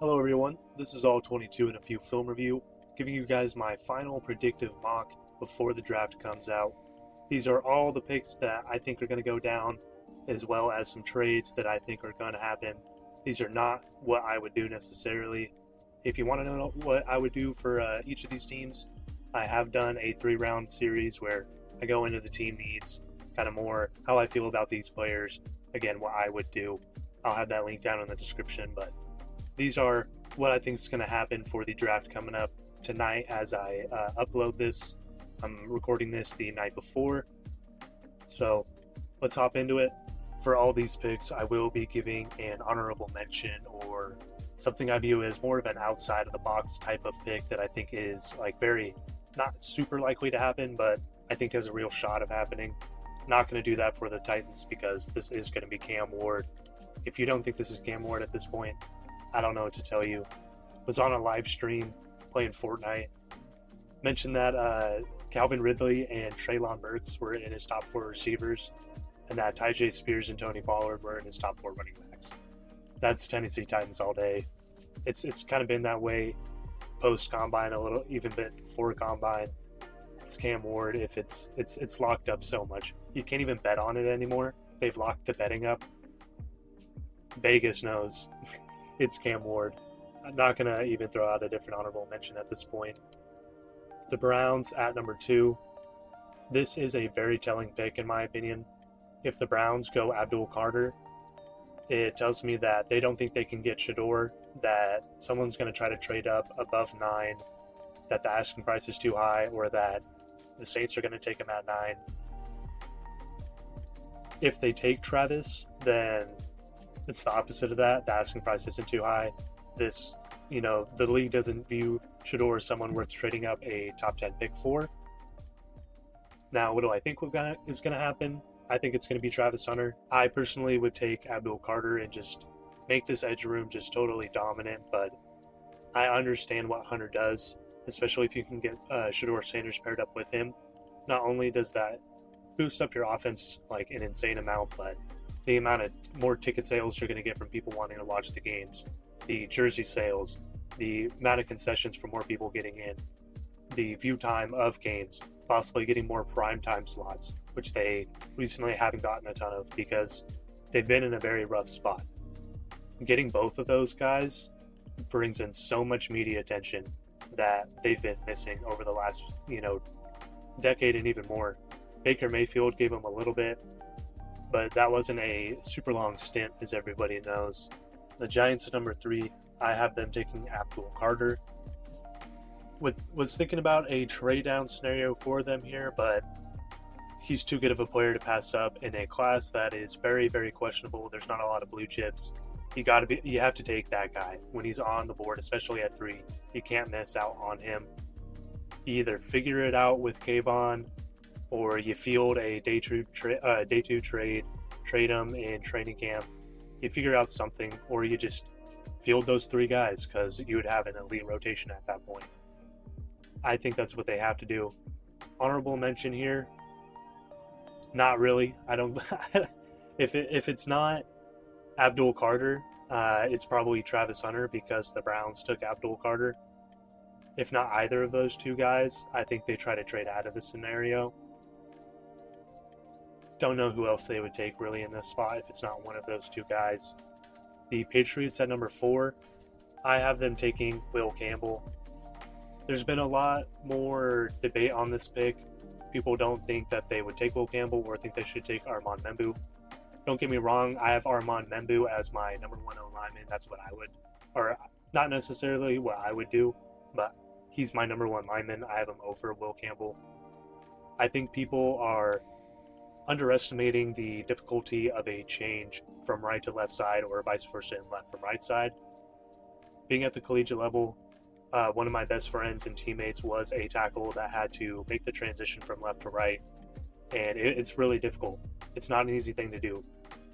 Hello everyone, this is All22 and a few film review, giving you guys my final predictive mock before the draft comes out. These are all the picks that I think are going to go down, as well as some trades that I think are going to happen. These are not what I would do necessarily. If you want to know what I would do for each of these teams, I have done a 3-round series where I go into the team needs, kind of more how I feel about these players, again, what I would do. I'll have that link down in the description, but these are what I think is going to happen for the draft coming up tonight as I upload this. I'm recording this the night before. So let's hop into it. For all these picks, I will be giving an honorable mention or something I view as more of an outside of the box type of pick that I think is like very not super likely to happen, but I think has a real shot of happening. Not going to do that for the Titans because this is going to be Cam Ward. If you don't think this is Cam Ward at this point, I don't know what to tell you. Was on a live stream playing Fortnite. Mentioned that Calvin Ridley and Treylon Burks were in his top 4 receivers, and that Tyjae Spears and Tony Pollard were in his top 4 running backs. That's Tennessee Titans all day. It's kind of been that way post combine, a little even bit before combine. It's Cam Ward. If it's locked up so much, you can't even bet on it anymore. They've locked the betting up. Vegas knows. It's Cam Ward. I'm not going to even throw out a different honorable mention at this point. The Browns at number 2. This is a very telling pick in my opinion. If the Browns go Abdul Carter, it tells me that they don't think they can get Shador, that someone's going to try to trade up above 9, that the asking price is too high, or that the Saints are going to take him at 9. If they take Travis, then it's the opposite of that. The asking price isn't too high. The league doesn't view Shador as someone worth trading up a top 10 pick for. Now, what do I think is going to happen? I think it's going to be Travis Hunter. I personally would take Abdul Carter and just make this edge room just totally dominant, but I understand what Hunter does, especially if you can get Shador Sanders paired up with him. Not only does that boost up your offense like an insane amount, but the amount of more ticket sales you're going to get from people wanting to watch the games, the jersey sales, the amount of concessions for more people getting in, the view time of games, possibly getting more prime time slots, which they recently haven't gotten a ton of because they've been in a very rough spot. Getting both of those guys brings in so much media attention that they've been missing over the last, decade and even more. Baker Mayfield gave them a little bit, but that wasn't a super long stint, as everybody knows. The Giants at number 3, I have them taking Abdul Carter. Was thinking about a trade down scenario for them here, but he's too good of a player to pass up in a class that is very, very questionable. There's not a lot of blue chips. You have to take that guy when he's on the board, especially at 3. You can't miss out on him. You either figure it out with Kayvon, or you field a day 2 trade, trade them in training camp. You figure out something, or you just field those 3 guys because you would have an elite rotation at that point. I think that's what they have to do. Honorable mention here, not really. I don't. if it's not Abdul Carter, it's probably Travis Hunter because the Browns took Abdul Carter. If not either of those 2 guys, I think they try to trade out of the scenario. Don't know who else they would take really in this spot if it's not one of those 2 guys. The Patriots at number 4, I have them taking Will Campbell. There's been a lot more debate on this pick. People don't think that they would take Will Campbell or think they should take Armand Membu. Don't get me wrong, I have Armand Membu as my number 1 lineman. That's what I would, or not necessarily what I would do, but he's my number 1 lineman. I have him over Will Campbell. I think people are underestimating the difficulty of a change from right to left side or vice versa and left from right side. Being at the collegiate level, one of my best friends and teammates was a tackle that had to make the transition from left to right, and it's really difficult. It's not an easy thing to do.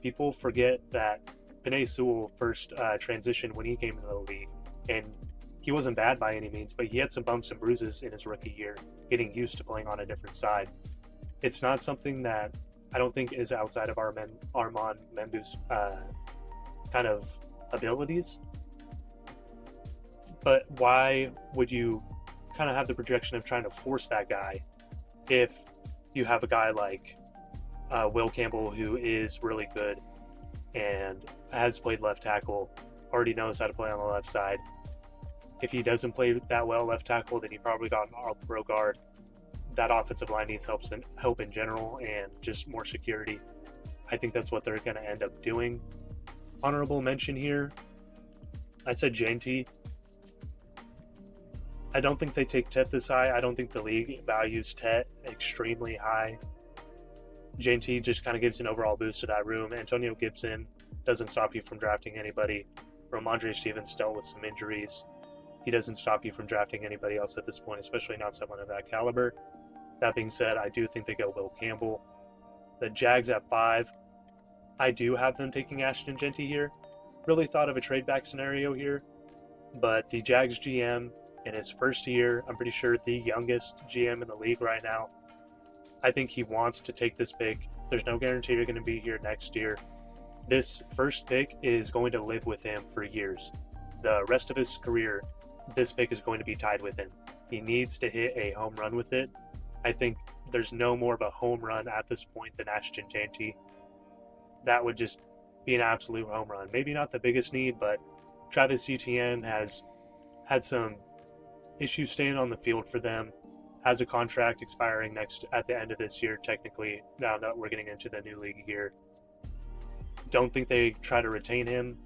People forget that Penei Sewell first transitioned when he came into the league, and he wasn't bad by any means, but he had some bumps and bruises in his rookie year, getting used to playing on a different side. It's not something that I don't think is outside of Armand Membu's kind of abilities. But why would you kind of have the projection of trying to force that guy if you have a guy like Will Campbell, who is really good and has played left tackle, already knows how to play on the left side? If he doesn't play that well left tackle, then he probably got an all-pro guard. That offensive line needs help in general and just more security. I think that's what they're going to end up doing. Honorable mention here, I said JNT. I don't think they take Tet this high. I don't think the league values Tet extremely high. JNT just kind of gives an overall boost to that room. Antonio Gibson doesn't stop you from drafting anybody. Ramondre Stevens dealt with some injuries. He doesn't stop you from drafting anybody else at this point, especially not someone of that caliber. That being said, I do think they go Will Campbell. The Jags at 5, I do have them taking Ashton Jeanty here. Really thought of a trade back scenario here, but the Jags GM in his first year, I'm pretty sure the youngest GM in the league right now, I think he wants to take this pick. There's no guarantee you're going to be here next year. This first pick is going to live with him for years. The rest of his career, this pick is going to be tied with him. He needs to hit a home run with it. I think there's no more of a home run at this point than Ashton Jeanty. That would just be an absolute home run. Maybe not the biggest need, but Travis Etienne has had some issues staying on the field for them. Has a contract expiring at the end of this year, technically, now that we're getting into the new league year. Don't think they try to retain him.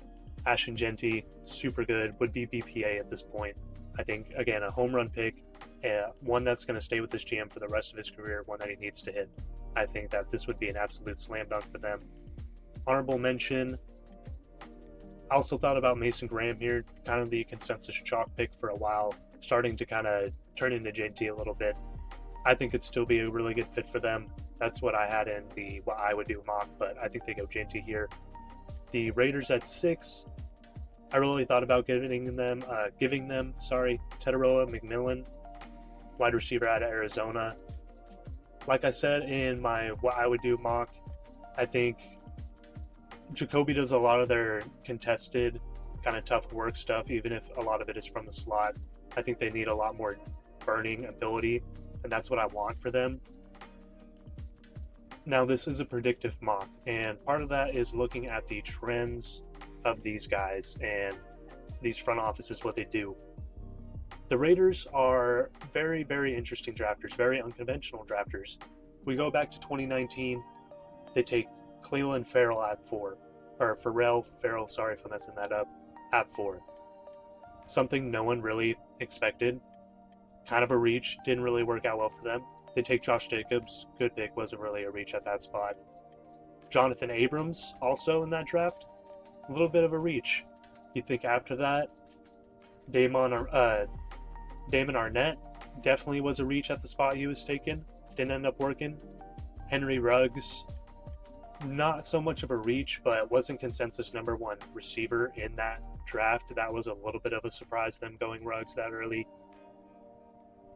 Ashton Jeanty, super good, would be BPA at this point. I think, again, a home run pick, one that's going to stay with this GM for the rest of his career, one that he needs to hit. I think that this would be an absolute slam dunk for them. Honorable mention, I also thought about Mason Graham here, kind of the consensus chalk pick for a while, starting to kind of turn into JT a little bit. I think it'd still be a really good fit for them. That's what I had in the what I would do mock, but I think they go JT here. The Raiders at 6, I really thought about giving them Teteroa McMillan, wide receiver out of Arizona. Like I said in my what I would do mock, I think Jacoby does a lot of their contested, kind of tough work stuff, even if a lot of it is from the slot. I think they need a lot more burning ability, and that's what I want for them. Now, this is a predictive mock, and part of that is looking at the trends of these guys and these front offices, what they do. The Raiders are very, very interesting drafters, very unconventional drafters. We go back to 2019, they take Cleveland Farrell at 4, or Pharrell Farrell, sorry if I'm messing that up, at 4. Something no one really expected. Kind of a reach, didn't really work out well for them. They take Josh Jacobs, good pick, wasn't really a reach at that spot. Jonathan Abrams, also in that draft, a little bit of a reach. You think after that, Damon Arnett definitely was a reach at the spot he was taken, didn't end up working. Henry Ruggs, not so much of a reach, but wasn't consensus number 1 receiver in that draft. That was a little bit of a surprise, them going Ruggs that early.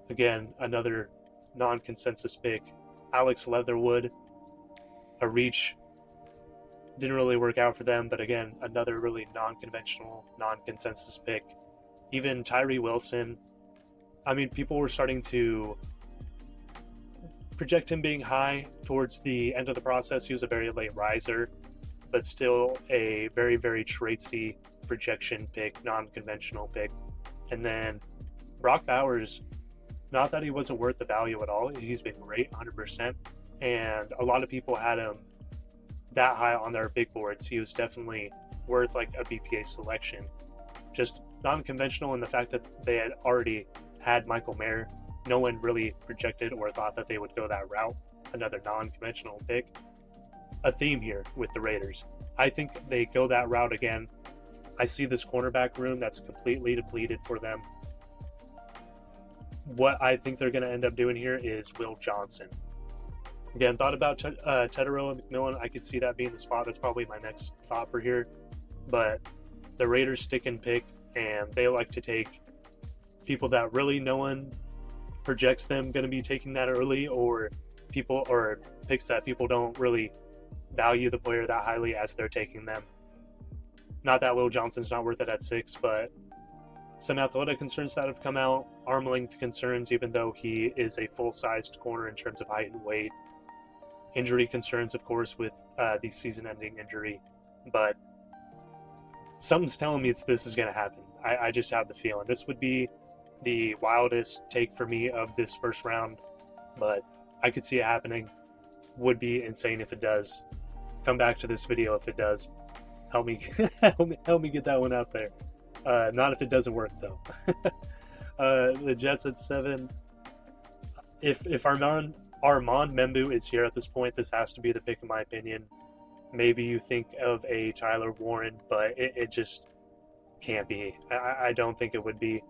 Again, another non-consensus pick. Alex Leatherwood, a reach, didn't really work out for them, but again, another really non-conventional, non-consensus pick. Even Tyree Wilson, I mean, people were starting to project him being high towards the end of the process. He was a very late riser, but still a very, very traitsy projection pick, non-conventional pick. And then Brock Bowers, not that he wasn't worth the value at all. He's been great, 100%. And a lot of people had him that high on their big boards. He was definitely worth like a BPA selection. Just non-conventional in the fact that they had already had Michael Mayer. No one really projected or thought that they would go that route. Another non-conventional pick. A theme here with the Raiders. I think they go that route again. I see this cornerback room that's completely depleted for them. What I think they're going to end up doing here is Will Johnson. Again, thought about Teteroa McMillan. I could see that being the spot. That's probably my next thought for here. But the Raiders stick and pick, and they like to take people that really no one projects them going to be taking that early, or picks that people don't really value the player that highly as they're taking them. Not that Will Johnson's not worth it at 6, but some athletic concerns that have come out, arm length concerns, even though he is a full-sized corner in terms of height and weight. Injury concerns, of course, with the season-ending injury. But something's telling me this is going to happen. I just have the feeling. This would be the wildest take for me of this first round, but I could see it happening. Would be insane if it does. Come back to this video if it does. Help me help me get that one out there. Not if it doesn't work though. The Jets at 7. If Armand Membu is here at this point, this has to be the pick in my opinion. Maybe you think of a Tyler Warren, but it just can't be. I don't think it would be.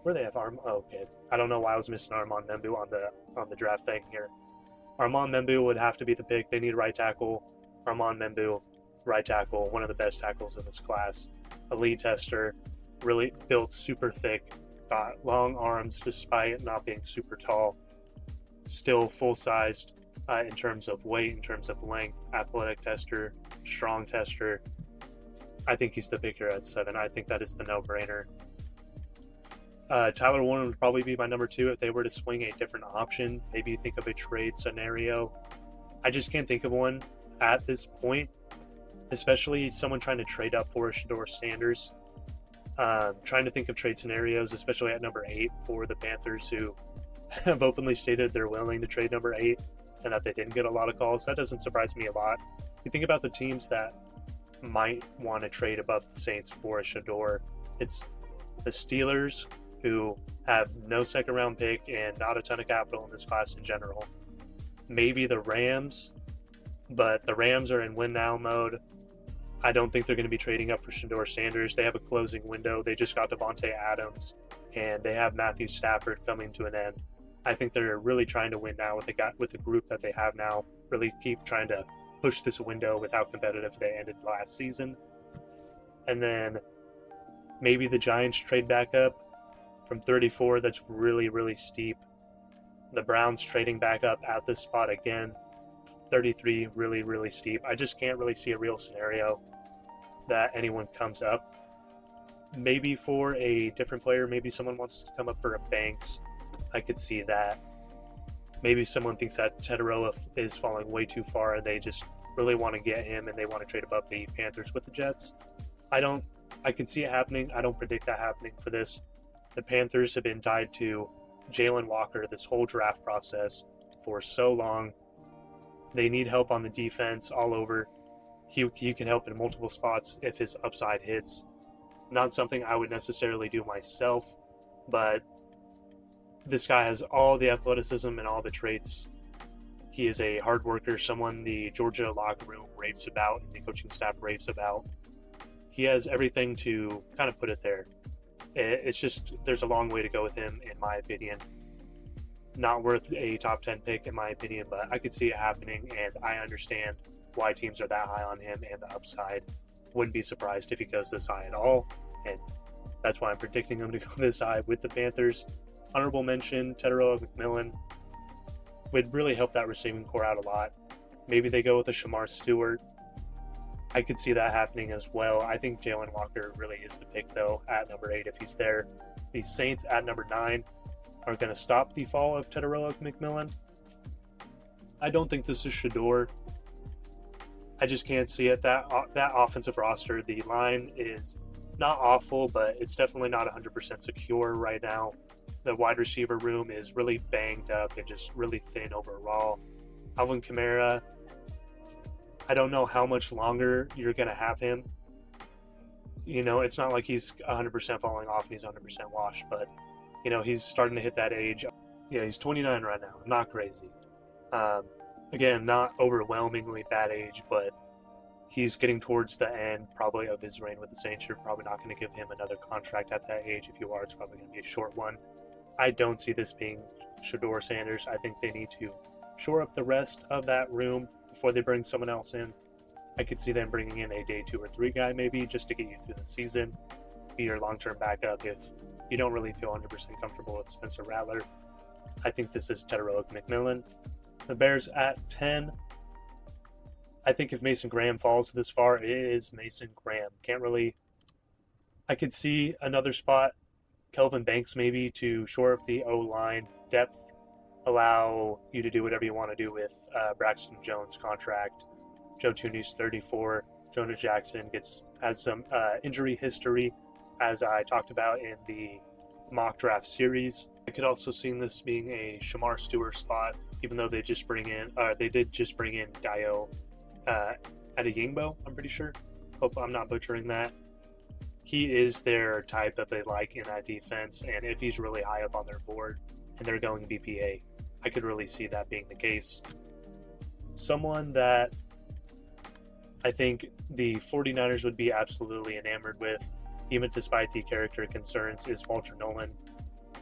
Where they have okay. I don't know why I was missing Armand Membu on the draft thing here. Armand Membu would have to be the pick. They need right tackle. Armand Membu, right tackle, one of the best tackles in this class. Elite tester, really built super thick, got long arms despite not being super tall. Still full-sized in terms of weight, in terms of length, athletic tester, strong tester. I think he's the pick here at 7. I think that is the no-brainer. Tyler Warren would probably be my number 2 if they were to swing a different option. Maybe you think of a trade scenario. I just can't think of one at this point, especially someone trying to trade up for Shedeur Sanders. Trying to think of trade scenarios, especially at number 8 for the Panthers, who have openly stated they're willing to trade number 8 and that they didn't get a lot of calls. That doesn't surprise me a lot. You think about the teams that might want to trade above the Saints for a Shedeur. It's the Steelers, who have no second round pick and not a ton of capital in this class in general. Maybe the Rams, but the Rams are in win now mode. I don't think they're going to be trading up for Shedeur Sanders. They have a closing window. They just got Devontae Adams, and they have Matthew Stafford coming to an end. I think they're really trying to win now with the group that they have now. Really keep trying to push this window with how competitive they ended last season. And then maybe the Giants trade back up from 34. That's really, really steep. The Browns trading back up at this spot again. 33, really, really steep. I just can't really see a real scenario that anyone comes up. Maybe for a different player, maybe someone wants to come up for a Banks. I could see that. Maybe someone thinks that Teteroa is falling way too far and they just really want to get him and they want to trade above the Panthers with the Jets. I can see it happening. I don't predict that happening for this. The Panthers have been tied to Jalen Walker this whole draft process for so long. They need help on the defense all over. He can help in multiple spots if his upside hits. Not something I would necessarily do myself, but this guy has all the athleticism and all the traits. He is a hard worker, someone the Georgia locker room raves about and the coaching staff raves about. He has everything to kind of put it there. It's just, there's a long way to go with him, in my opinion. Not worth a top 10 pick, in my opinion, but I could see it happening, and I understand why teams are that high on him and the upside. Wouldn't be surprised if he goes this high at all, and that's why I'm predicting him to go this high with the Panthers. Honorable mention, Teteroa McMillan would really help that receiving core out a lot. Maybe they go with a Shamar Stewart. I could see that happening as well. I think Jalen Walker really is the pick, though, at number 8 if he's there. The Saints at number 9 are going to stop the fall of Teteroa McMillan. I don't think this is Shedeur. I just can't see it. That offensive roster, the line is not awful, but it's definitely not 100% secure right now. The wide receiver room is really banged up and just really thin overall. Alvin Kamara, I don't know how much longer you're going to have him. You know, it's not like he's 100% falling off and he's 100% washed, but, you know, he's starting to hit that age. Yeah, he's 29 right now. Not crazy. Again, not overwhelmingly bad age, but he's getting towards the end probably of his reign with the Saints. You're probably not going to give him another contract at that age. If you are, it's probably going to be a short one. I don't see this being Shedeur Sanders. I think they need to shore up the rest of that room before they bring someone else in. I could see them bringing in a day 2 or 3 guy maybe just to get you through the season, be your long-term backup if you don't really feel 100% comfortable with Spencer Rattler. I think this is Teteroa McMillan. The Bears at 10. I think if Mason Graham falls this far, it is Mason Graham. I could see another spot Kelvin Banks maybe to shore up the O-line depth, allow you to do whatever you want to do with Braxton Jones' contract. Joe Tooney's 34. Jonah Jackson has some injury history, as I talked about in the mock draft series. I could also see this being a Shamar Stewart spot, even though they did just bring in Dayo Adeyingbo, I'm pretty sure. Hope I'm not butchering that. He is their type that they like in that defense, and if he's really high up on their board and they're going BPA, I could really see that being the case. Someone that I think the 49ers would be absolutely enamored with, even despite the character concerns, is Walter Nolan.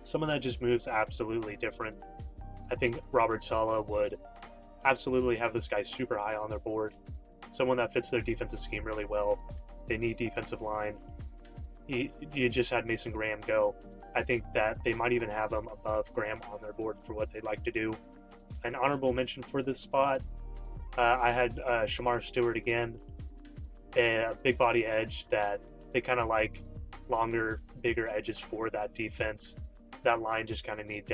Someone that just moves absolutely different. I think Robert Saleh would absolutely have this guy super high on their board. Someone that fits their defensive scheme really well. They need defensive line. You just had Mason Graham go. I think that they might even have him above Graham on their board for what they like to do. An honorable mention for this spot, I had Shamar Stewart again, a big body edge that they kind of like longer, bigger edges for that defense. That line just kind of needs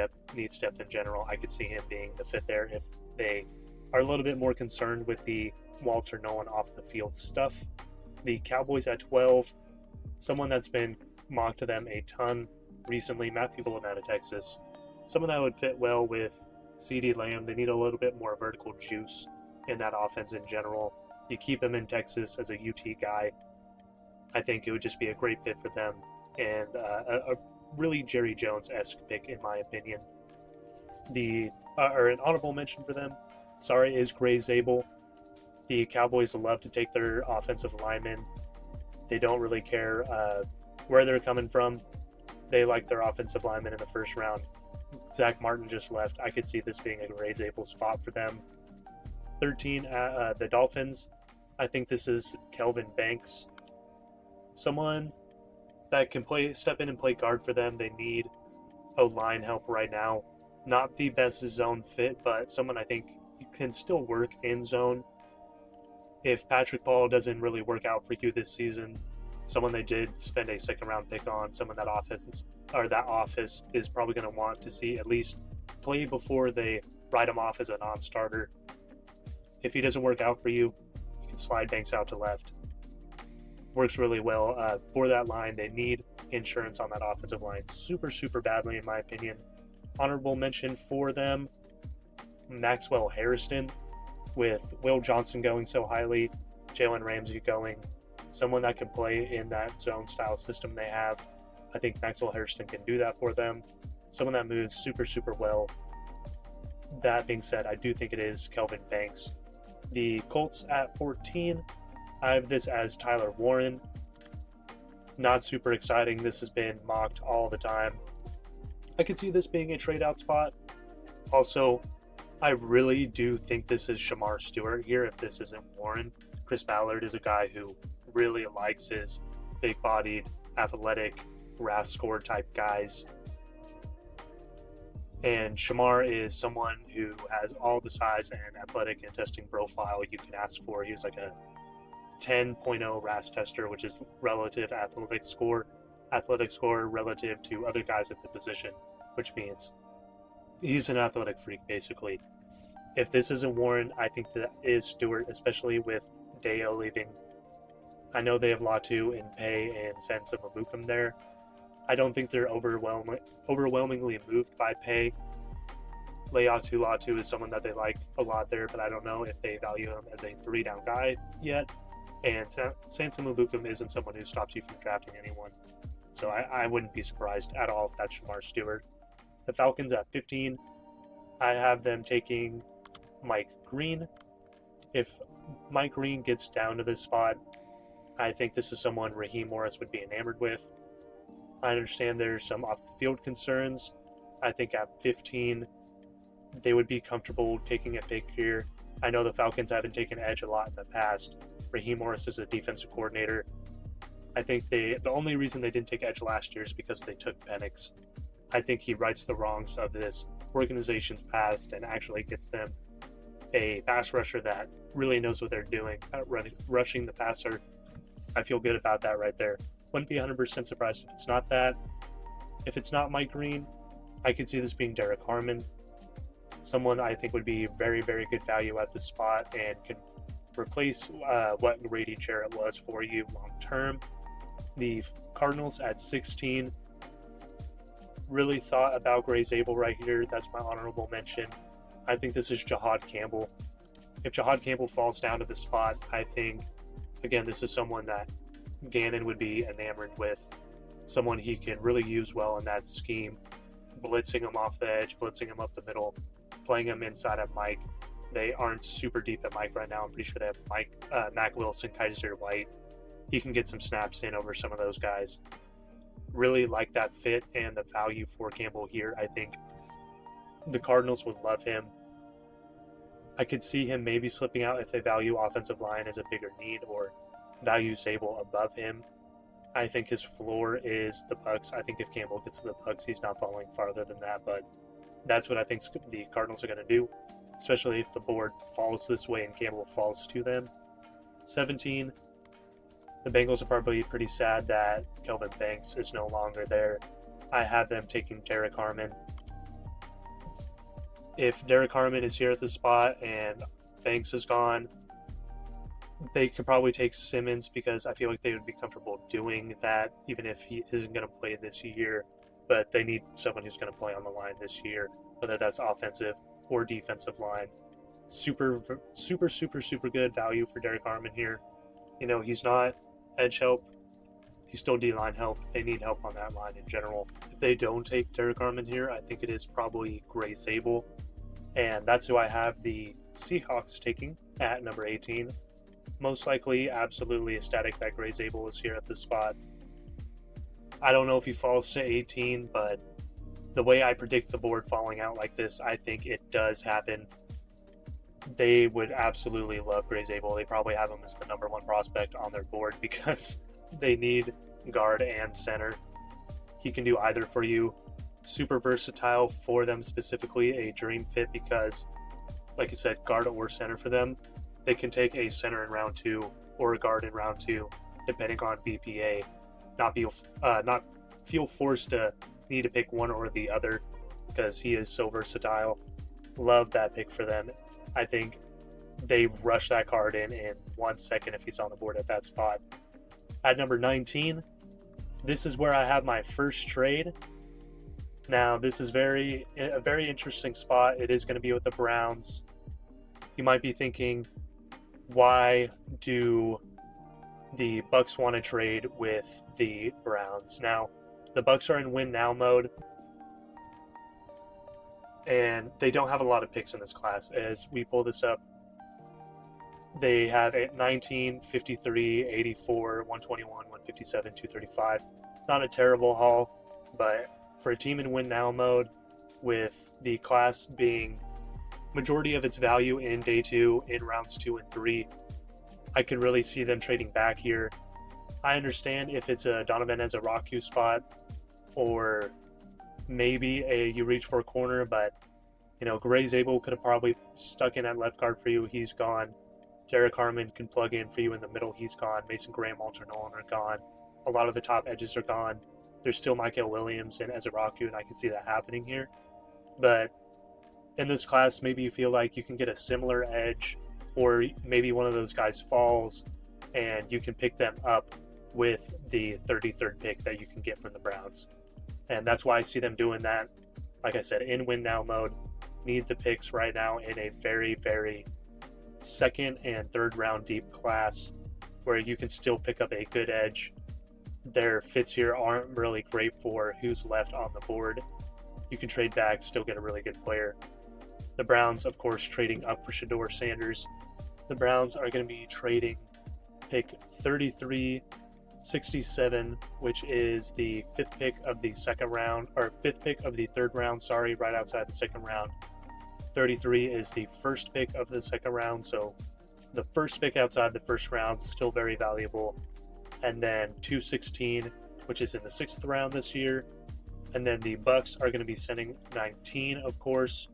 depth in general. I could see him being the fit there if they are a little bit more concerned with the Walter Nolan off the field stuff. The Cowboys at 12, someone that's been mocked to them a ton recently, Matthew Golden out of Texas. Someone that would fit well with CeeDee Lamb. They need a little bit more vertical juice in that offense in general. You keep him in Texas as a UT guy. I think it would just be a great fit for them, and a really Jerry Jones-esque pick in my opinion. An honorable mention for them, is Gray Zabel. The Cowboys love to take their offensive linemen. They don't really care where they're coming from. They like their offensive linemen in the first round. Zach Martin just left. I could see this being a Gray Zabel spot for them. 13, the Dolphins. I think this is Kelvin Banks. Someone that can step in and play guard for them. They need O-line help right now. Not the best zone fit, but someone I think can still work in zone. If Patrick Paul doesn't really work out for you this season, someone they did spend a second round pick on, someone that office is probably going to want to see at least play before they write him off as a non-starter. If he doesn't work out for you, you can slide Banks out to left. Works really well for that line. They need insurance on that offensive line super, super badly, in my opinion. Honorable mention for them, Maxwell Harrison. With Will Johnson going so highly, Jalen Ramsey going, someone that can play in that zone style system they have. I think Maxwell Harrison can do that for them. Someone that moves super, super well. That being said, I do think it is Kelvin Banks. The Colts at 14, I have this as Tyler Warren. Not super exciting. This has been mocked all the time. I could see this being a trade out spot. Also, I really do think this is Shamar Stewart here if this isn't Warren. Chris Ballard is a guy who really likes his big-bodied, athletic, RAS score type guys. And Shamar is someone who has all the size and athletic and testing profile you can ask for. He's like a 10.0 RAS tester, which is relative athletic score relative to other guys at the position, which means he's an athletic freak, basically. If this isn't Warren, I think that is Stewart, especially with Dayo leaving. I know they have Latu in pay and Sensa Mabukum there. I don't think they're overwhelmingly moved by pay. Latu is someone that they like a lot there, but I don't know if they value him as a 3-down guy yet. And Sensa Mabukum isn't someone who stops you from drafting anyone. So I wouldn't be surprised at all if that's Shamar Stewart. The Falcons at 15, I have them taking Mike Green. If Mike Green gets down to this spot, I think this is someone Raheem Morris would be enamored with. I understand there's some off-the-field concerns. I think at 15, they would be comfortable taking a pick here. I know the Falcons haven't taken edge a lot in the past. Raheem Morris is a defensive coordinator. I think the only reason they didn't take edge last year is because they took Penix. I think he rights the wrongs of this organization's past and actually gets them a pass rusher that really knows what they're doing at rushing the passer. I feel good about that right there. Wouldn't be 100% surprised if it's not that. If it's not Mike Green, I could see this being Derek Harmon, someone I think would be very, very good value at this spot and can replace what Grady Jarrett was for you long term. The Cardinals at 16, really thought about Gray Zabel right here. That's my honorable mention. I think this is Jahad Campbell. If Jahad Campbell falls down to the spot, I think, again, this is someone that Gannon would be enamored with, someone he can really use well in that scheme, blitzing him off the edge, blitzing him up the middle, playing him inside of Mike. They aren't super deep at Mike right now. I'm pretty sure they have Mac Wilson, Kaiser White. He can get some snaps in over some of those guys. Really like that fit and the value for Campbell here. I think the Cardinals would love him. I could see him maybe slipping out if they value offensive line as a bigger need or value Zabel above him. I think his floor is the Bucs. I think if Campbell gets to the Bucs, he's not falling farther than that, but that's what I think the Cardinals are going to do, especially if the board falls this way and Campbell falls to them. 17, the Bengals are probably pretty sad that Kelvin Banks is no longer there. I have them taking Derek Harmon. If Derek Harmon is here at the spot and Banks is gone, they could probably take Simmons because I feel like they would be comfortable doing that even if he isn't going to play this year. But they need someone who's going to play on the line this year, whether that's offensive or defensive line. Super good value for Derek Harmon here. You know, he's not edge help. He's still D-line help. They need help on that line in general. If they don't take Derek Harmon here, I think it is probably Gray Zabel. And that's who I have the Seahawks taking at number 18. Most likely, absolutely ecstatic that Gray Zabel is here at this spot. I don't know if he falls to 18, but the way I predict the board falling out like this, I think it does happen. They would absolutely love Gray Zabel. They probably have him as the number one prospect on their board because they need guard and center. He can do either for you. Super versatile for them specifically, a dream fit because, like I said, guard or center for them. They can take a center in round 2 or a guard in round 2, depending on BPA. Not feel forced to need to pick one or the other because he is so versatile. Love that pick for them. I think they rush that card in 1 second if he's on the board at that spot. At number 19, this is where I have my first trade. Now, this is a very interesting spot. It is going to be with the Browns. You might be thinking, why do the Bucs want to trade with the Browns? Now, the Bucs are in win now mode, and they don't have a lot of picks in this class. As we pull this up, they have 19, 53, 84, 121, 157, 235. Not a terrible haul, but for a team in win now mode, with the class being majority of its value in day 2, in rounds 2 and 3, I can really see them trading back here. I understand if it's a Donovan as a Raku spot, or maybe you reach for a corner, but you know, Gray Zabel could have probably stuck in at left guard for you. He's gone. Derek Harmon can plug in for you in the middle. He's gone. Mason Graham, Walter Nolan are gone. A lot of the top edges are gone. There's still Michael Williams and Ezra Raku, and I can see that happening here. But in this class, maybe you feel like you can get a similar edge, or maybe one of those guys falls, and you can pick them up with the 33rd pick that you can get from the Browns. And that's why I see them doing that. Like I said, in win now mode, need the picks right now in a very, very second and third round deep class where you can still pick up a good edge. Their fits here aren't really great for who's left on the board. You can trade back, still get a really good player. The Browns, of course, trading up for Shedeur Sanders. The Browns are going to be trading pick 33-67, which is the fifth pick of the third round, right outside the second round. 33 is the first pick of the second round, so the first pick outside the first round, still very valuable. And then 216, which is in the sixth round this year. And then the Bucs are going to be sending 19, of course,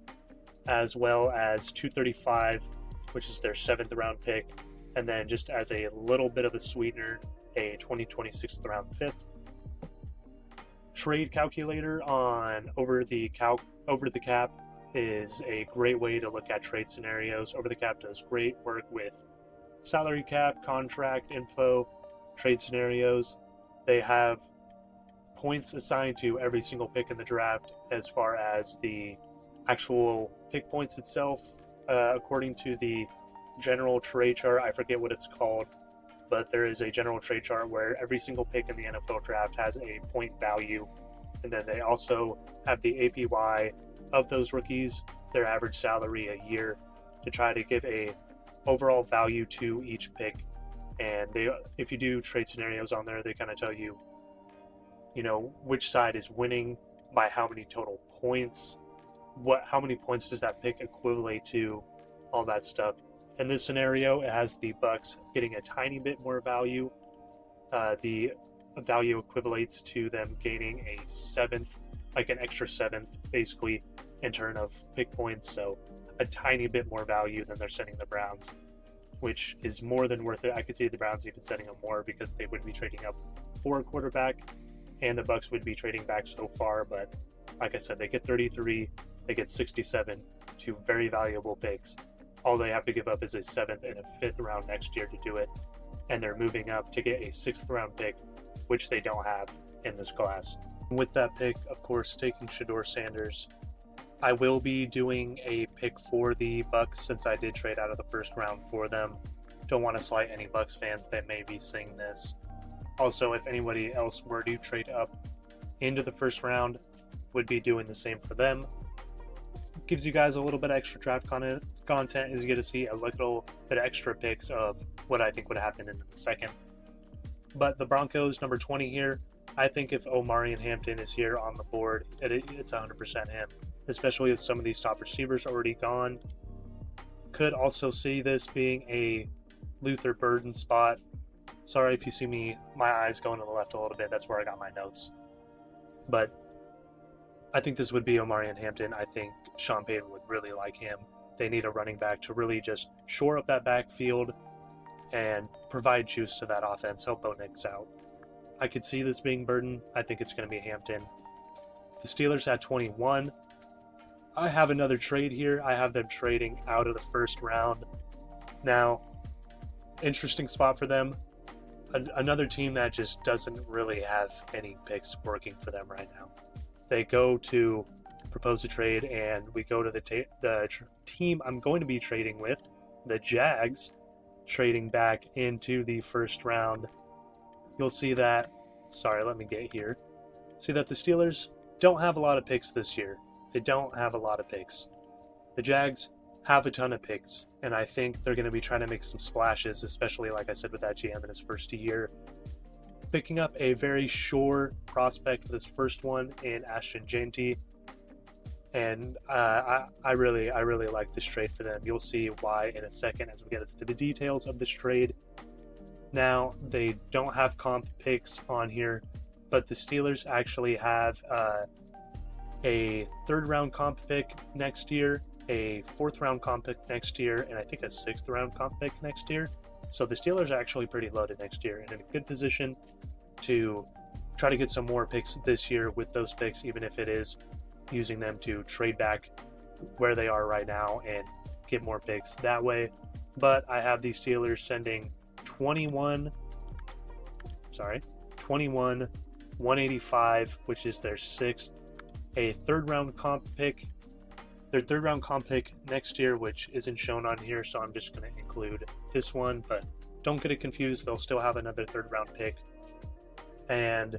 as well as 235, which is their seventh round pick. And then just as a little bit of a sweetener, a 2026 round fifth. trade calculator on Over the Cap is a great way to look at trade scenarios. Over the Cap does great work with salary cap, contract info, trade scenarios. They have points assigned to every single pick in the draft as far as the actual pick points itself. According to the general trade chart, I forget what it's called, but there is a general trade chart where every single pick in the NFL draft has a point value. And then they also have the APY of those rookies, their average salary a year, to try to give a overall value to each pick. And if you do trade scenarios on there, they kind of tell you, which side is winning by how many total points, how many points does that pick equivalent to, all that stuff. In this scenario, it has the Bucks getting a tiny bit more value. The value equivalates to them gaining a seventh, like an extra seventh, basically, in turn of pick points. So a tiny bit more value than they're sending the Browns, which is more than worth it. I could see the Browns even sending them more because they would be trading up for a quarterback, and the Bucks would be trading back so far. But like I said, they get 33, they get 67, two very valuable picks. All they have to give up is a 7th and a 5th round next year to do it, and they're moving up to get a 6th round pick, which they don't have in this class. With that pick, of course, taking Shedeur Sanders, I will be doing a pick for the Bucks since I did trade out of the first round for them. Don't want to slight any Bucks fans that may be seeing this. Also, if anybody else were to trade up into the first round, would be doing the same for them. Gives you guys a little bit of extra draft content as you get to see a little bit of extra picks of what I think would happen in the second. But the Broncos, number 20 here, I think if Omarion Hampton is here on the board, it's 100% him, especially with some of these top receivers already gone. Could also see this being a Luther Burden spot. Sorry if you see my eyes going to the left a little bit, that's where I got my notes. But I think this would be Omarion Hampton. I think Sean Payton would really like him. They need a running back to really just shore up that backfield and provide juice to that offense, help Bo Nix out. I could see this being Burden. I think it's going to be Hampton. The Steelers at 21. I have another trade here. I have them trading out of the first round. Now, interesting spot for them. Another team that just doesn't really have any picks working for them right now. They go to propose a trade, and we go to the team I'm going to be trading with, the Jags, trading back into the first round. You'll see that, let me get here. See that the Steelers don't have a lot of picks this year. They don't have a lot of picks. The Jags have a ton of picks, and I think they're going to be trying to make some splashes, especially, like I said, with that GM in his first year. Picking up a very sure prospect for this first one in Ashton Jeanty, and I really like this trade for them. You'll see why in a second as we get into the details of this trade. Now, they don't have comp picks on here, but the Steelers actually have a 3rd round comp pick next year, a 4th round comp pick next year, and I think a 6th round comp pick next year. So the Steelers are actually pretty loaded next year and in a good position to try to get some more picks this year with those picks, even if it is using them to trade back where they are right now and get more picks that way. But I have the Steelers sending 21, 185, which is their 6th, a 3rd round comp pick, their 3rd round comp pick next year, which isn't shown on here, so I'm just going to include this one, but don't get it confused. They'll still have another 3rd round pick, and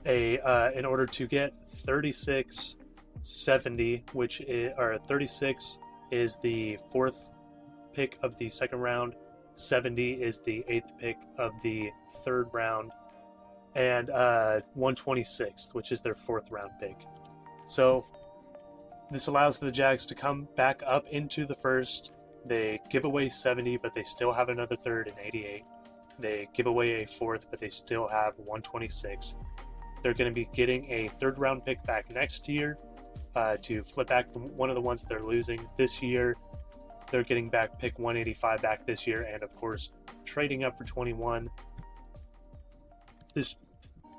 in order to get 3670, which is, or 36 is the 4th pick of the 2nd round, 70 is the 8th pick of the 3rd round, and 126th, which is their 4th round pick. So this allows the Jags to come back up into the first. They give away 70, but they still have another 3rd and 88. They give away a 4th, but they still have 126. They're going to be getting a 3rd round pick back next year to flip back one of the ones they're losing this year. They're getting back pick 185 back this year, and of course, trading up for 21.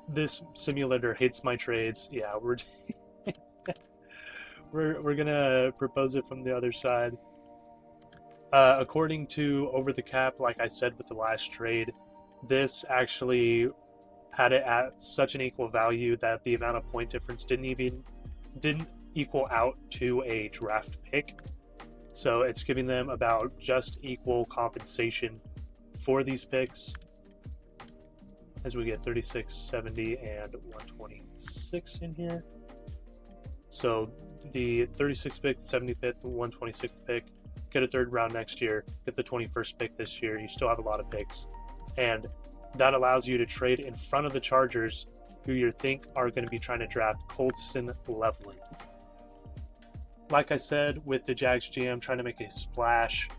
this simulator hates my trades. Yeah, we're gonna propose it from the other side. According to Over the Cap, like I said with the last trade, this actually had it at such an equal value that the amount of point difference didn't equal out to a draft pick. So it's giving them about just equal compensation for these picks, as we get 36, 70, and 126 in here. So the 36th pick, the 75th, the 126th pick, get a third round next year, get the 21st pick this year. You still have a lot of picks. And that allows you to trade in front of the Chargers, who you think are going to be trying to draft Colston Loveland. Like I said, with the Jags GM trying to make a splash,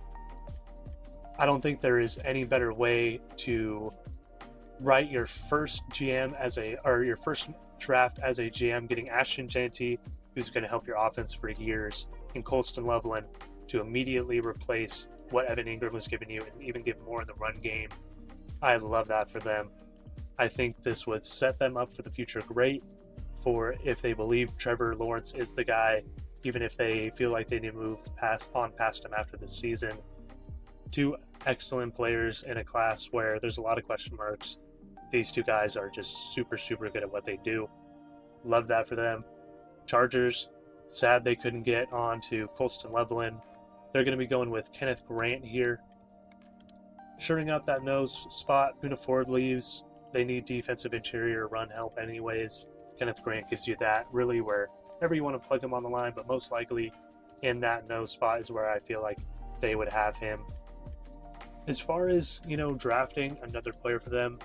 I don't think there is any better way to write your first your first draft as a GM, getting Ashton Jeanty, who's going to help your offense for years, and Colston Loveland to immediately replace what Evan Ingram was giving you and even give more in the run game. I love that for them. I think this would set them up for the future great, for if they believe Trevor Lawrence is the guy, even if they feel like they need to move past him after this season. Two excellent players in a class where there's a lot of question marks. These two guys are just super, super good at what they do. Love that for them. Chargers, sad they couldn't get on to Colston Loveland. They're going to be going with Kenneth Grant here. Shoring up that nose spot, Poona Ford leaves. They need defensive interior run help anyways. Kenneth Grant gives you that really wherever you want to plug him on the line, but most likely in that nose spot is where I feel like they would have him. As far as, drafting another player for them,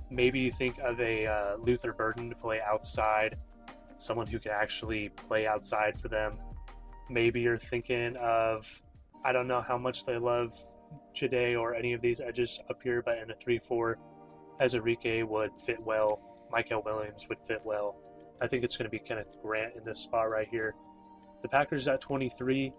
maybe you think of a Luther Burden to play outside, someone who can actually play outside for them. Maybe you're thinking of, I don't know how much they love Jade or any of these edges up here, but in a 3-4, Ezerike would fit well. Michael Williams would fit well. I think it's going to be Kenneth Grant in this spot right here. The Packers at 23.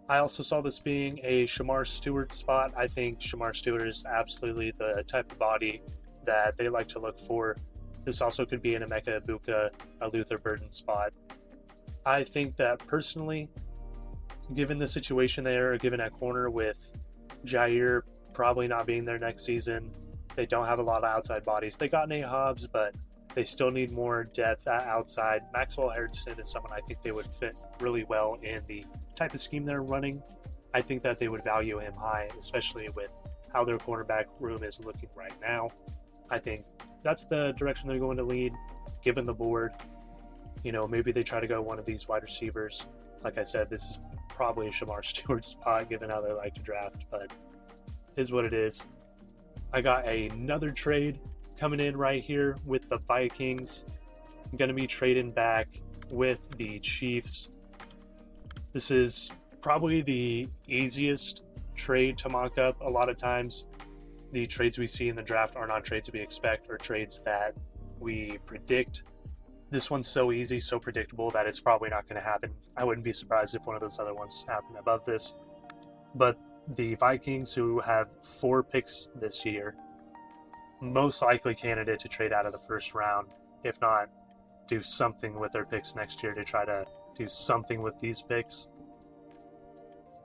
I also saw this being a Shamar Stewart spot. I think Shamar Stewart is absolutely the type of body that they like to look for. This also could be an Emeka Ibuka, a Luther Burden spot. I think that personally, given the situation there, given at corner with Jair probably not being there next season, they don't have a lot of outside bodies. They got Nate Hobbs, but they still need more depth at outside. Maxwell Harrison is someone I think they would fit really well in the type of scheme they're running. I think that they would value him high, especially with how their cornerback room is looking right now. I think that's the direction they're going to lead, given the board. Maybe they try to go one of these wide receivers. Like I said, this is probably a Shamar Stewart spot, given how they like to draft, but is what it is. I got another trade coming in right here with the Vikings. I'm going to be trading back with the Chiefs. This is probably the easiest trade to mock up. A lot of times, the trades we see in the draft are not trades we expect or trades that we predict. This one's so easy, so predictable that it's probably not going to happen. I wouldn't be surprised if one of those other ones happened above this. But the Vikings, who have 4 picks this year, most likely candidate to trade out of the first round, if not do something with their picks next year to try to do something with these picks.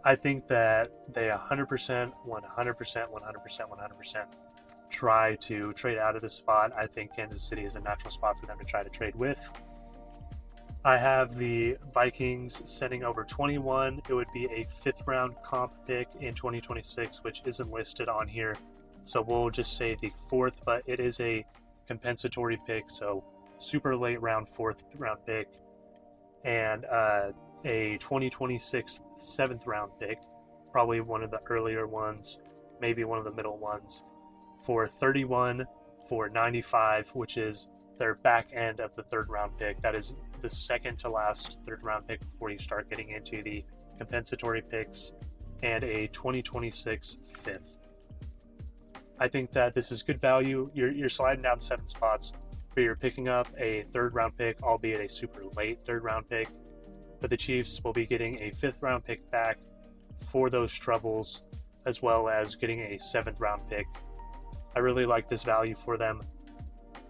I think that they 100%, 100% try to trade out of this spot. I think Kansas City is a natural spot for them to try to trade with. I have the Vikings sending over 21. It would be a 5th round comp pick in 2026, which isn't listed on here. So we'll just say the 4th, but it is a compensatory pick. So super late round 4th round pick, and a 2026 7th round pick, probably one of the earlier ones, maybe one of the middle ones, for 31 for 95, which is their back end of the 3rd round pick. That is the second to last 3rd round pick before you start getting into the compensatory picks, and a 2026 5th. I think that this is good value. You're sliding down 7 spots, but you're picking up a 3rd round pick, albeit a super late 3rd round pick. But the Chiefs will be getting a 5th round pick back for those troubles, as well as getting a 7th round pick. I really like this value for them.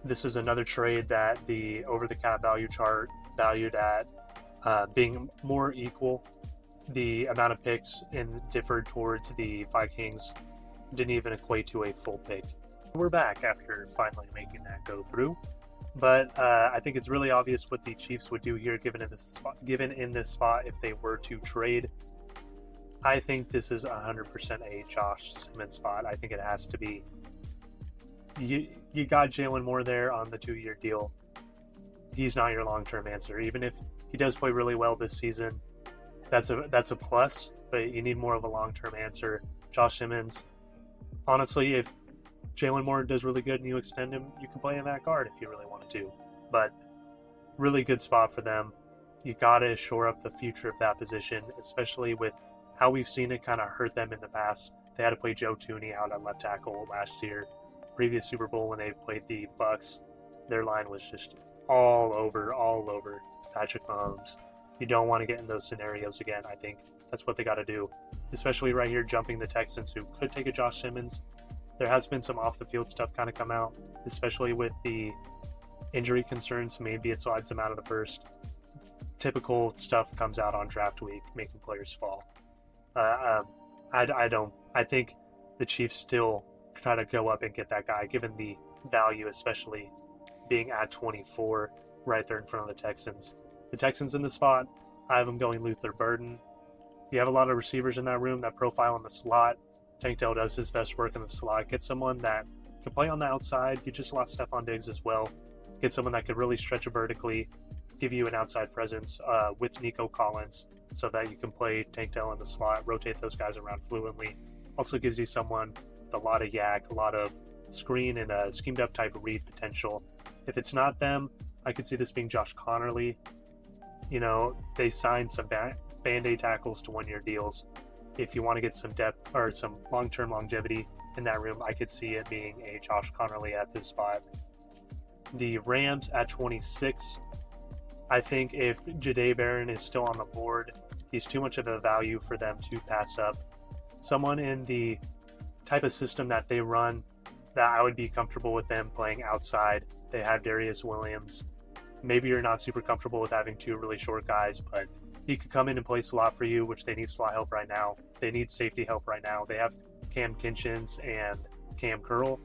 This is another trade that the over-the-cap value chart valued at being more equal. The amount of picks differed towards the Vikings didn't even equate to a full pick. We're back after finally making that go through, but I think it's really obvious what the Chiefs would do here, given in this spot if they were to trade. I think this is 100% a Josh Simmons spot. I think it has to be. You got Jalen Moore there on the 2-year deal. He's not your long-term answer. Even if he does play really well this season, that's a plus, but you need more of a long-term answer. Josh Simmons, honestly, if Jalen Moore does really good and you extend him, you can play him at guard if you really wanted to. But really good spot for them. You got to shore up the future of that position, especially with how we've seen it kind of hurt them in the past. They had to play Joe Tooney out at left tackle last year. Previous Super Bowl when they played the Bucks, their line was just all over Patrick Mahomes. You don't want to get in those scenarios again. I think that's what they got to do, especially right here jumping the Texans, who could take a Josh Simmons. There has been some off the field stuff kind of come out, especially with the injury concerns. Maybe it slides them out of the first. Typical stuff comes out on draft week, making players fall. I think the Chiefs still try to go up and get that guy, given the value, especially being at 24 right there in front of the Texans. The Texans in the spot, I have them going Luther Burden. You have a lot of receivers in that room that profile in the slot. Tank Dell does his best work in the slot. Get someone that can play on the outside. You just lost Stephon Diggs as well. Get someone that could really stretch vertically, give you an outside presence with Nico Collins, so that you can play Tank Dell in the slot, rotate those guys around fluently. Also gives you someone with a lot of yak, a lot of screen and a schemed up type of read potential. If it's not them, I could see this being Josh Connerly. You know, they signed some band-aid tackles to 1-year deals. If you want to get some depth or some long-term longevity in that room, I could see it being a Josh Connerly at this spot. The Rams at 26. I think if Jahdae Barron is still on the board, he's too much of a value for them to pass up. Someone in the type of system that they run, that I would be comfortable with them playing outside. They have Darius Williams. Maybe you're not super comfortable with having 2 really short guys, but he could come in and play slot for you, which they need slot help right now. They need safety help right now. They have Cam Kinchins and Cam Curl,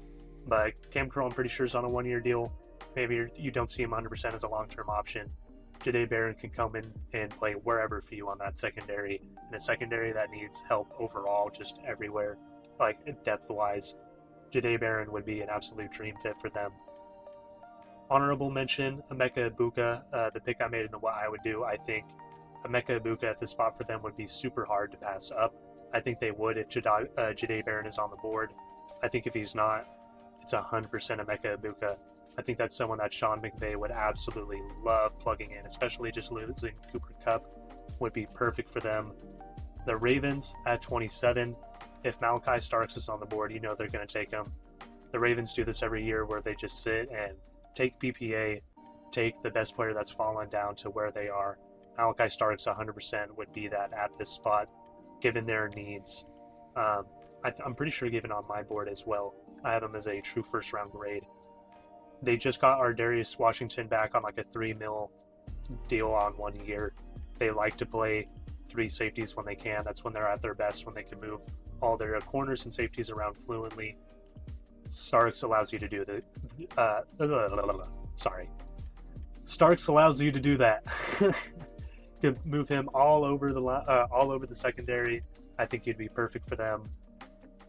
but Cam Curl I'm pretty sure is on a 1-year deal. Maybe you don't see him 100% as a long-term option. Jahdae Barron can come in and play wherever for you on that secondary, and a secondary that needs help overall just everywhere, like depth-wise. Jahdae Barron would be an absolute dream fit for them. Honorable mention, Emeka Egbuka, the pick I made into what I would do. I think Emeka Egbuka at this spot for them would be super hard to pass up. I think they would if Jahdae Barron is on the board. I think if he's not, it's 100% Emeka Egbuka. I think that's someone that Sean McVay would absolutely love plugging in, especially just losing Cooper Kupp would be perfect for them. The Ravens at 27, if Malachi Starks is on the board, you know they're going to take him. The Ravens do this every year where they just sit and take PPA, take the best player that's fallen down to where they are. Malachi Starks 100% would be that at this spot, given their needs. I'm pretty sure given on my board as well. I have him as a true first-round grade. They just got our Darius Washington back on like a $3 million deal on 1 year. They like to play 3 safeties when they can. That's when they're at their best, when they can move all their corners and safeties around fluently. Starks allows you to do Starks allows you to do that. You can move him all over the secondary. I think he'd be perfect for them.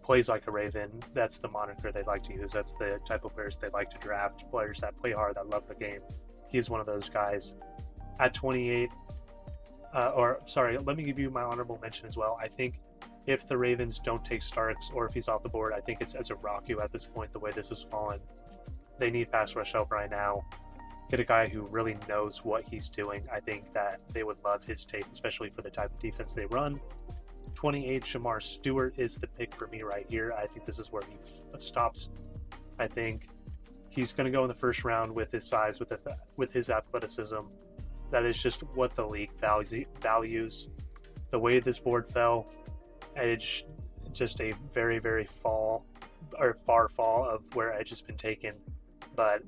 Plays like a Raven. That's the moniker they like to use. That's the type of players they like to draft. Players that play hard, that love the game. He's one of those guys. At 28, let me give you my honorable mention as well. I think if the Ravens don't take Starks, or if he's off the board, I think it's as a Raku at this point, the way this has fallen. They need pass rush help right now. Get a guy who really knows what he's doing. I think that they would love his tape, especially for the type of defense they run. 28, Shamar Stewart is the pick for me right here. I think this is where he stops. I think he's going to go in the first round with his size, with his athleticism. That is just what the league values. The way this board fell, Edge, just a very, very far fall of where Edge has been taken. But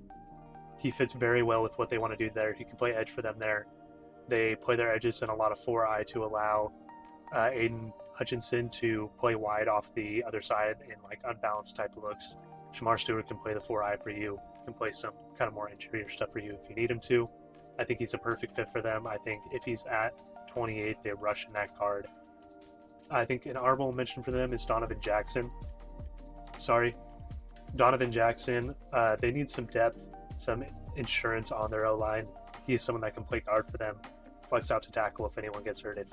he fits very well with what they want to do there. He can play edge for them there. They play their edges in a lot of 4-eye to allow Aiden Hutchinson to play wide off the other side in like unbalanced type looks. Shamar Stewart can play the 4-eye for you, can play some kind of more interior stuff for you if you need him to. I think he's a perfect fit for them. I think if he's at 28, they rush in that card. I think an honorable mention for them is Donovan Jackson. They need some depth, some insurance on their O-line. He's someone that can play guard for them, flex out to tackle if anyone gets hurt. If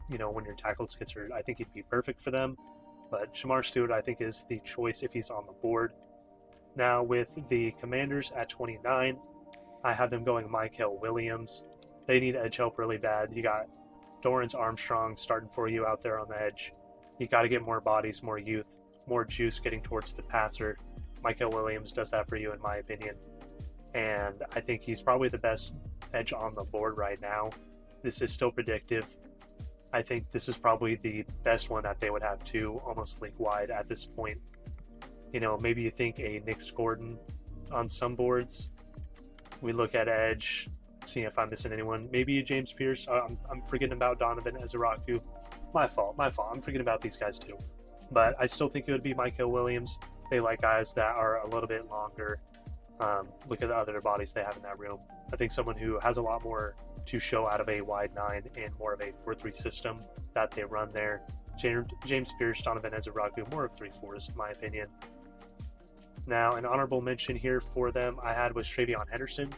when your tackles gets hurt, I think he'd be perfect for them. But Shamar Stewart, I think, is the choice if he's on the board. Now, with the Commanders at 29, I have them going Michael Williams. They need edge help really bad. You got Dorrance Armstrong starting for you out there on the edge. You got to get more bodies, more youth, more juice getting towards the passer. Michael Williams does that for you, in my opinion. And I think he's probably the best edge on the board right now. This is still predictive. I think this is probably the best one that they would have too, almost league-wide at this point. Maybe you think a Nick Gordon on some boards. We look at edge, seeing if I'm missing anyone. Maybe James Pierce. I'm forgetting about Donovan Ezeraku. My fault. I'm forgetting about these guys too. But I still think it would be Michael Williams. They like guys that are a little bit longer. Look at the other bodies they have in that room. I think someone who has a lot more to show out of a wide 9 and more of a 4-3 system that they run there. James Pierce, Donovan Ezeraku, more of 3-4s in my opinion. Now, an honorable mention here for them I had was Travion Henderson.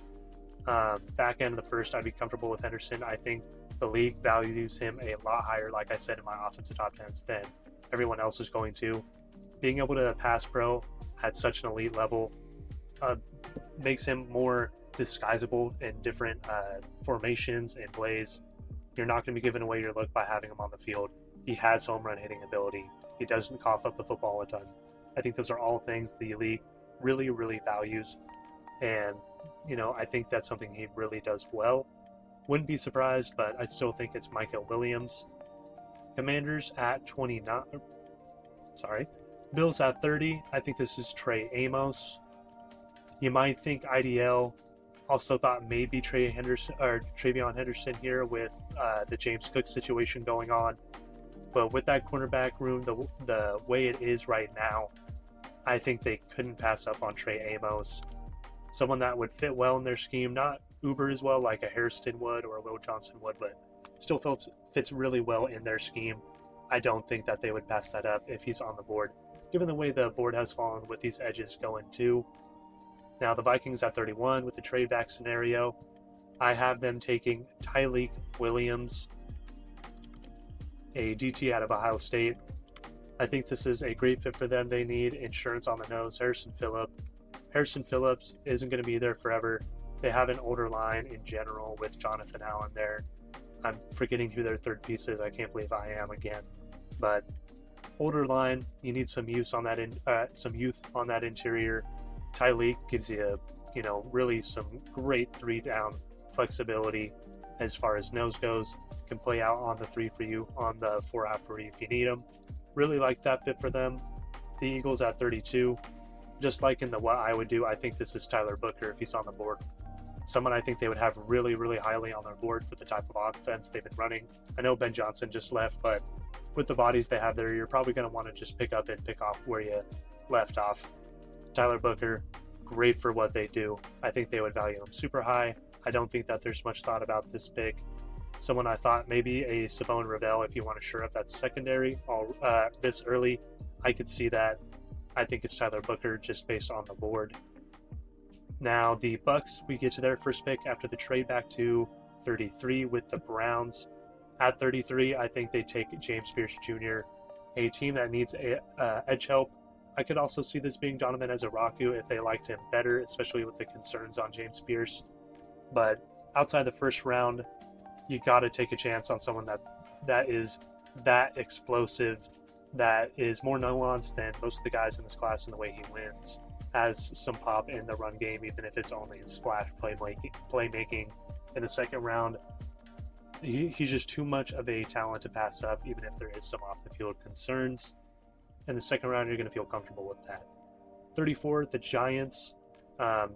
Back end of the first, I'd be comfortable with Henderson. I think the league values him a lot higher, like I said in my offensive top 10s, than everyone else is going to. Being able to pass pro at such an elite level makes him more disguisable in different formations and plays. You're not going to be giving away your look by having him on the field. He has home run hitting ability. He doesn't cough up the football a ton. I think those are all things the league really, really values. And, I think that's something he really does well. Wouldn't be surprised, but I still think it's Michael Williams. Commanders at 29. Bills at 30. I think this is Trey Amos. You might think IDL. Also thought maybe Travion Henderson here with the James Cook situation going on. But with that cornerback room, the way it is right now, I think they couldn't pass up on Trey Amos. Someone that would fit well in their scheme, not uber as well like a Hairston would or a Will Johnson would, but still fits really well in their scheme. I don't think that they would pass that up if he's on the board, given the way the board has fallen with these edges going too. Now, the Vikings at 31 with the trade back scenario, I have them taking Tyleik Williams, a DT out of Ohio State. I think this is a great fit for them. They need insurance on the nose. Harrison Phillips isn't going to be there forever. They have an older line in general with Jonathan Allen there. I'm forgetting who their third piece is. I can't believe I am again. But older line, you need some youth on that interior. Tyleik gives you, really some great 3-down flexibility as far as nose goes. Can play out on the 3 for you, on the 4 out for you if you need him. Really like that fit for them. The Eagles at 32. Just like in the what I would do, I think this is Tyler Booker if he's on the board. Someone I think they would have really, really highly on their board for the type of offense they've been running. I know Ben Johnson just left, but with the bodies they have there, you're probably going to want to just pick up and pick off where you left off. Tyler Booker, great for what they do. I think they would value him super high. I don't think that there's much thought about this pick. Someone I thought maybe a Savone Ravel if you want to shore up that secondary this early. I could see that. I think it's Tyler Booker just based on the board. Now the Bucks, we get to their first pick after the trade back to 33 with the Browns. At 33, I think they take James Pierce Jr., a team that needs edge help. I could also see this being Donovan Ezeraku if they liked him better, especially with the concerns on James Pierce. But outside the first round, you got to take a chance on someone that is that explosive, that is more nuanced than most of the guys in this class in the way he wins. Has some pop in the run game, even if it's only in splash playmaking. In the second round, he's just too much of a talent to pass up, even if there is some off-the-field concerns. In the second round, you're going to feel comfortable with that. 34, the Giants.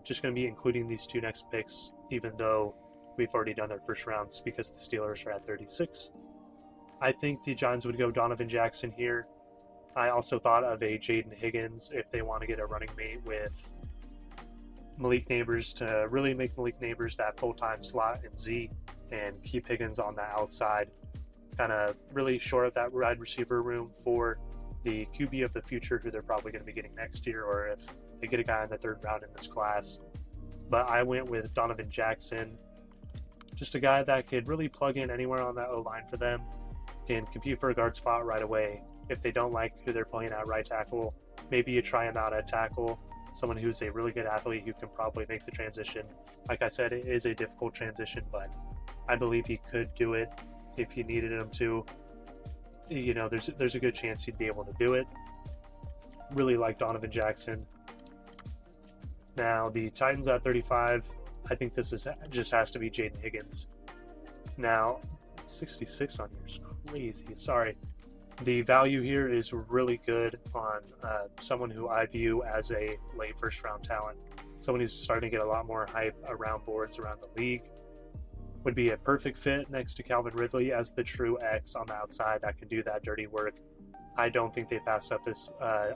Just going to be including these two next picks, even though we've already done their first rounds because the Steelers are at 36. I think the Giants would go Donovan Jackson here. I also thought of a Jaden Higgins if they want to get a running mate with Malik Neighbors to really make Malik Neighbors that full-time slot in Z and keep Higgins on the outside. Kind of really short of that wide receiver room for the QB of the future who they're probably going to be getting next year, or if they get a guy in the third round in this class. But I went with Donovan Jackson, just a guy that could really plug in anywhere on that O-line for them, can compete for a guard spot right away. If they don't like who they're playing at right tackle, maybe you try him out at tackle, someone who's a really good athlete who can probably make the transition. Like I said, it is a difficult transition, but I believe he could do it if you needed him to. You know, there's a good chance he'd be able to do it. Really like Donovan Jackson. Now, the Titans at 35, I think this just has to be Jaden Higgins. Now, 66 on here is crazy. Sorry. The value here is really good on someone who I view as a late first round talent. Someone who's starting to get a lot more hype around boards around the league. Would be a perfect fit next to Calvin Ridley as the true X on the outside that can do that dirty work. I don't think they pass up this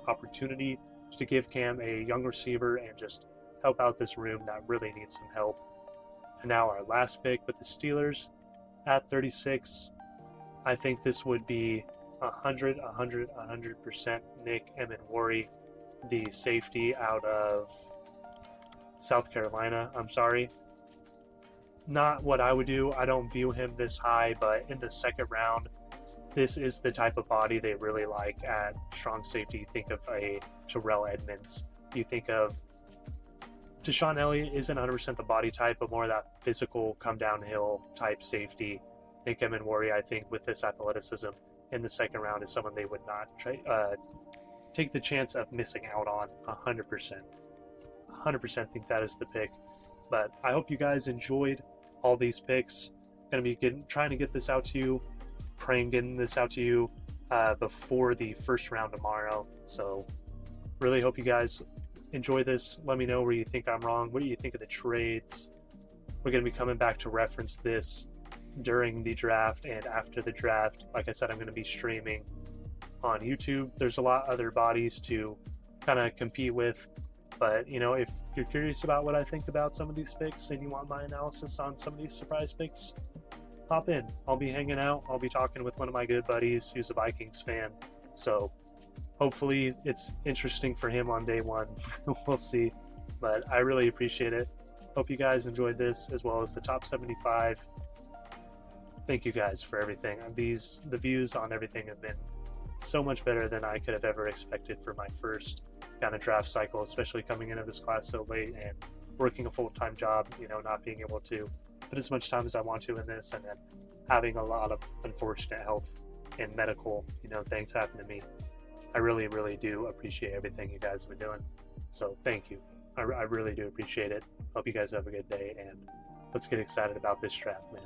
opportunity to give Cam a young receiver and just help out this room that really needs some help. And now our last pick with the Steelers at 36. I think this would be 100% Nick Emenwari, the safety out of South Carolina. I'm sorry. Not what I would do. I don't view him this high, but in the second round, this is the type of body they really like at strong safety. You think of a Terrell Edmonds. You think of Deshaun Elliott isn't 100% the body type, but more of that physical come downhill type safety. Nick Emenwari, I think, with this athleticism in the second round is someone they would not take the chance of missing out on 100%. 100% think that is the pick. But I hope you guys enjoyed all these picks. Going to be trying to get this out to you, praying getting this out to you before the first round tomorrow. So really hope you guys enjoy this. Let me know where you think I'm wrong. What do you think of the trades? We're going to be coming back to reference this during the draft and after the draft. Like I said, I'm going to be streaming on YouTube. There's a lot of other bodies to kind of compete with. But, you know, if you're curious about what I think about some of these picks and you want my analysis on some of these surprise picks, hop in. I'll be hanging out. I'll be talking with one of my good buddies who's a Vikings fan. So hopefully it's interesting for him on day one. We'll see. But I really appreciate it. Hope you guys enjoyed this as well as the top 75. Thank you guys for everything. The views on everything have been so much better than I could have ever expected for my first kind of draft cycle, especially coming into this class so late and working a full-time job, you know, not being able to put as much time as I want to in this, and then having a lot of unfortunate health and medical, you know, things happen to me. I really, really do appreciate everything you guys have been doing. So thank you. I really do appreciate it. Hope you guys have a good day, and let's get excited about this draft, man.